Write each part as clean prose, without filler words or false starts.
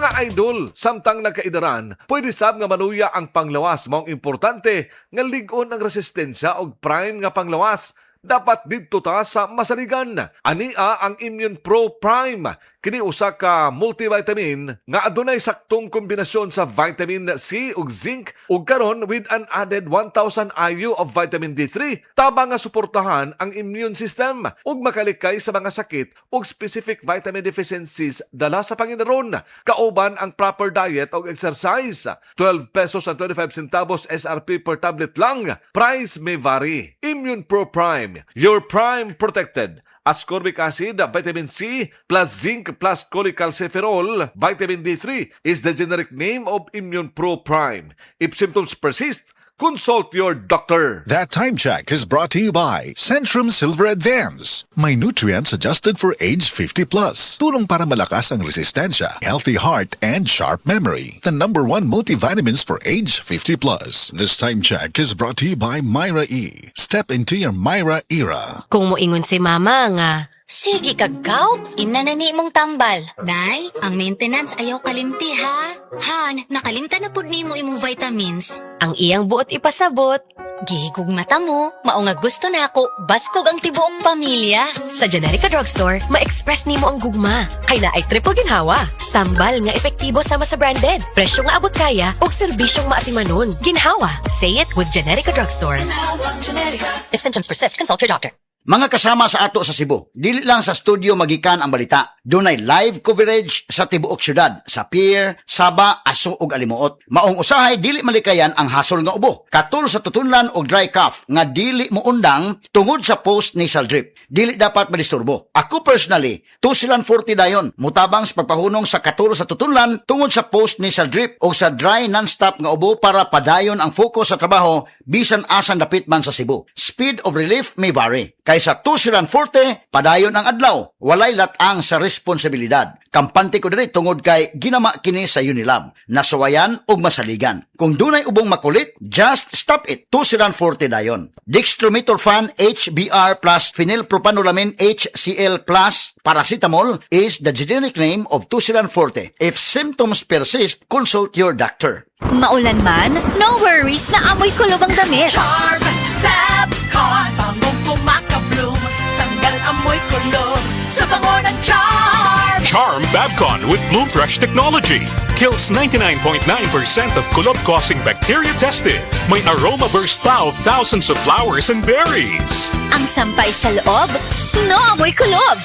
Mga idol, samtang nagkaidaran, pwede sab nga manuya ang panglawas. Maong importante nga ligon ang resistensya og prime nga panglawas. Dapat didto ta sa masaligan. Ania ang Immune Pro Prime. Kini usa ka multivitamin nga adunay saktong kombinasyon sa vitamin C ug zinc ug karon with an added 1,000 IU of vitamin D3 tabang nga suportahan ang immune system ug makalikay sa mga sakit ug specific vitamin deficiencies dala sa panginaron. Kauban ang proper diet ug exercise. 12 pesos and 25 centavos SRP per tablet lang. Price may vary. Immune Pro Prime, your prime protected. Ascorbic acid, vitamin C, plus zinc, plus cholecalciferol, vitamin D3 is the generic name of Immune Pro Prime. If symptoms persist, consult your doctor. That time check is brought to you by Centrum Silver Advance. May nutrients adjusted for age 50 plus. Tulong para malakas ang resistensya, healthy heart, and sharp memory. The #1 multivitamins for age 50 plus. This time check is brought to you by Myra E. Step into your Myra era. Kung moingon si mama nga, Sige kagaw, imnanani mong tambal. Nay, ang maintenance ayaw kalimti ha. Han, nakalimta na pud nimo imong vitamins. ang iyang buot ipasabot. Gihigog mata mo, mao nga gusto na ako, baskog ang tibuok pamilya. Sa Generica Drugstore, ma-express nimo ang gugma. Kay na ay triple ginhawa. Tambal nga epektibo sama sa branded. Presyo nga abot kaya o serbisyong maatimanon. Ginhawa. Say it with Generica Drugstore. If symptoms persist, consult your doctor. Mga kasama sa ato sa Cebu, dili lang sa studio magikan ang balita. Dunay live coverage sa tibuok syudad, sa pier, Saba, Aso ug Alimuot. Maong usahay dili malikayan ang hasol nga ubo. Katul sa tutunlan og dry cough nga dili mo undang tungod sa post-nasal drip. Dili dapat madisturbo. Ako personally, 240 dayon mutabang sa pagpahunong sa katul sa tutunlan tungod sa post-nasal drip o sa dry non-stop nga ubo para padayon ang focus sa trabaho bisan asan dapit man sa Cebu. Speed of relief may vary. Kaysa 240, padayon ang adlaw. Walay latang sa responsibilidad. Kampante ko diri tungod kay ginama kini sa Unilab. Nasuwayan og masaligan. Kung dunay ubong makulit, just stop it. 240 dayon. Dextromethorphan HBr plus phenylpropanolamin HCl plus paracetamol is the generic name of 240. If symptoms persist, consult your doctor. Maulan man, no worries na amoy kulob ang damit. Charm Fabcon, bangong kumakabloom, tanggal amoy kulob sa bango ng Charm. Charm Fabcon with Bloom Fresh technology kills 99.9% of kulob-causing bacteria tested. May aroma burst pa of thousands of flowers and berries. Ang sampay sa loob, no amoy kulob.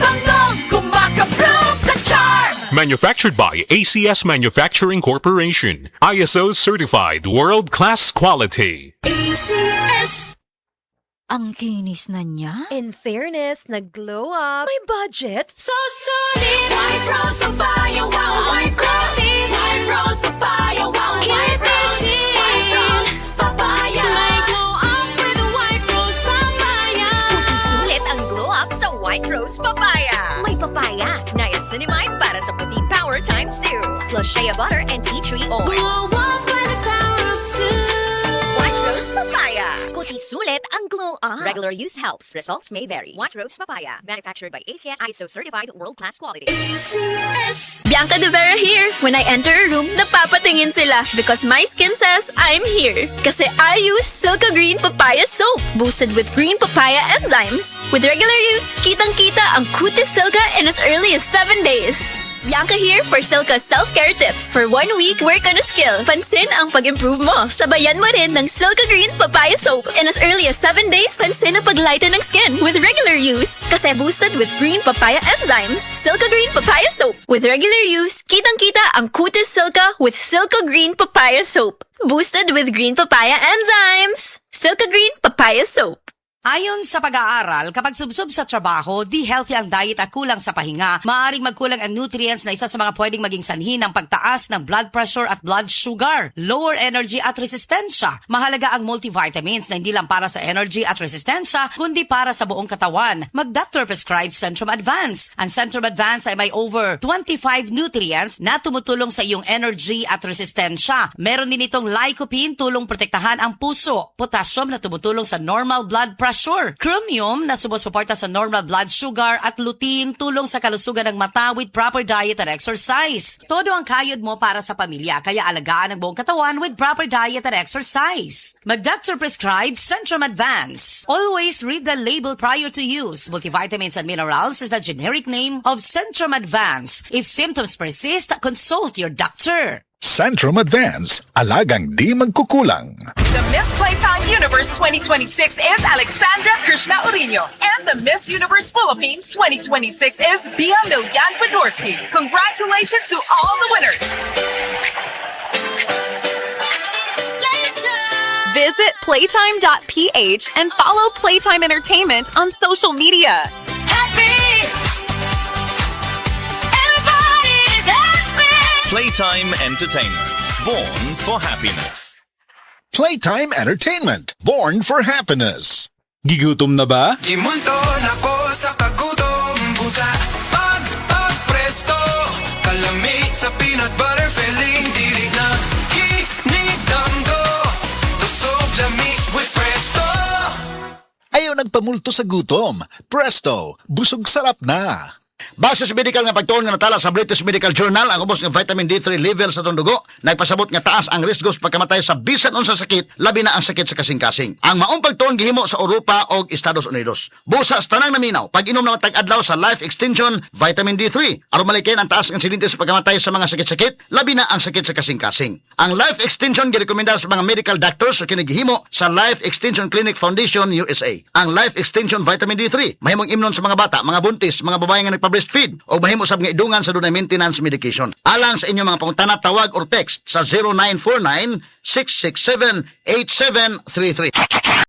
Bangong kumakabloom sa Charm. Manufactured by ACS Manufacturing Corporation. ISO certified world-class quality. ACS. Ang kinis na niya. In fairness, nag-glow up. May budget. So solid. White Rose Papaya, wow. White Rose. White Rose Papaya, wow. White Rose. White Rose Papaya. May glow up with a White Rose Papaya. Sulit ang glow up sa White Rose Papaya. May papaya, niacinamide para sa puti power times 2. Plus shea butter and tea tree oil. Glow up with the power of 2. White Rose Papaya. Kuti sulit ang glow up. Regular use helps. Results may vary. White Rose Papaya. Manufactured by ACS ISO certified world-class quality. ACS. Bianca De Vera here. When I enter a room, napapatingin sila because my skin says I'm here. Kasi I use Silka Green Papaya Soap, boosted with green papaya enzymes. With regular use, kitang-kita ang kutis Silka in as early as 7 days. Bianca here for Silka's self-care tips. For 1 week, work on a skill. Pansin ang pag-improve mo. Sabayan mo rin ng Silka Green Papaya Soap. In as early as 7 days, pansin ang paglighten ng skin with regular use. Kasi boosted with green papaya enzymes. Silka Green Papaya Soap. With regular use, kitang-kita ang kutis Silka with Silka Green Papaya Soap. Boosted with green papaya enzymes. Silka Green Papaya Soap. Ayon sa pag-aaral, kapag subsob sa trabaho, di healthy ang diet at kulang sa pahinga, maaaring magkulang ang nutrients na isa sa mga pwedeng maging sanhi ng pagtaas ng blood pressure at blood sugar, lower energy at resistensya. Mahalaga ang multivitamins na hindi lang para sa energy at resistensya, kundi para sa buong katawan. Mag-doctor prescribed Centrum Advance. Ang Centrum Advance ay may over 25 nutrients na tumutulong sa iyong energy at resistensya. Meron din itong lycopene, tulong protektahan ang puso, potassium na tumutulong sa normal blood pressure, pressure. Chromium na sumusuporta sa normal blood sugar at lutein tulong sa kalusugan ng mata with proper diet and exercise. Todo ang kayod mo para sa pamilya, kaya alagaan ang buong katawan with proper diet and exercise. Mag-doctor prescribed Centrum Advance. Always read the label prior to use. Multivitamins and minerals is the generic name of Centrum Advance. If symptoms persist, consult your doctor. Centrum Advance, alagang di magkukulang. The Miss Playtime Universe 2026 is Alexandra Krishna Urino. And the Miss Universe Philippines 2026 is Bia Milyan Fedorsky. Congratulations to all the winners! Visit playtime.ph and follow Playtime Entertainment on social media. Playtime Entertainment. Born for happiness. Playtime Entertainment, born for happiness. Gigutom na ba? Gimulto nako sa kagutom busa presto kalami sa peanut butter filling dili na hinigdamgo tusog lami with presto. Ayaw nagpamulto sa gutom. Presto, busog sarap na. Base sa medical nga pagtuon nga natala sa British Medical Journal, ang ubos ng vitamin D3 level sa itong dugo, nagpasabot nga taas ang risk sa pagkamatay sa bisan unsang sakit, labi na ang sakit sa kasing-kasing. Ang maong pagtuon gihimo sa Europa o Estados Unidos. Busa sa tanang naminaw, pag-inom na tag-adlaw sa Life Extension Vitamin D3, aron malikin ang taas ng insidente sa pagkamatay sa mga sakit-sakit, labi na ang sakit sa kasing-kasing. Ang Life Extension girekomenda sa mga medical doctors o kinigihimo sa Life Extension Clinic Foundation USA. Ang Life Extension Vitamin D3 mahimong imnon sa mga bata, mga buntis, mga babae nga nagpa-breastfeed o mahimo sab nga idungan sa dunay maintenance medication. Alang sa inyong mga pangutana, tawag or text sa 0949 667 8733.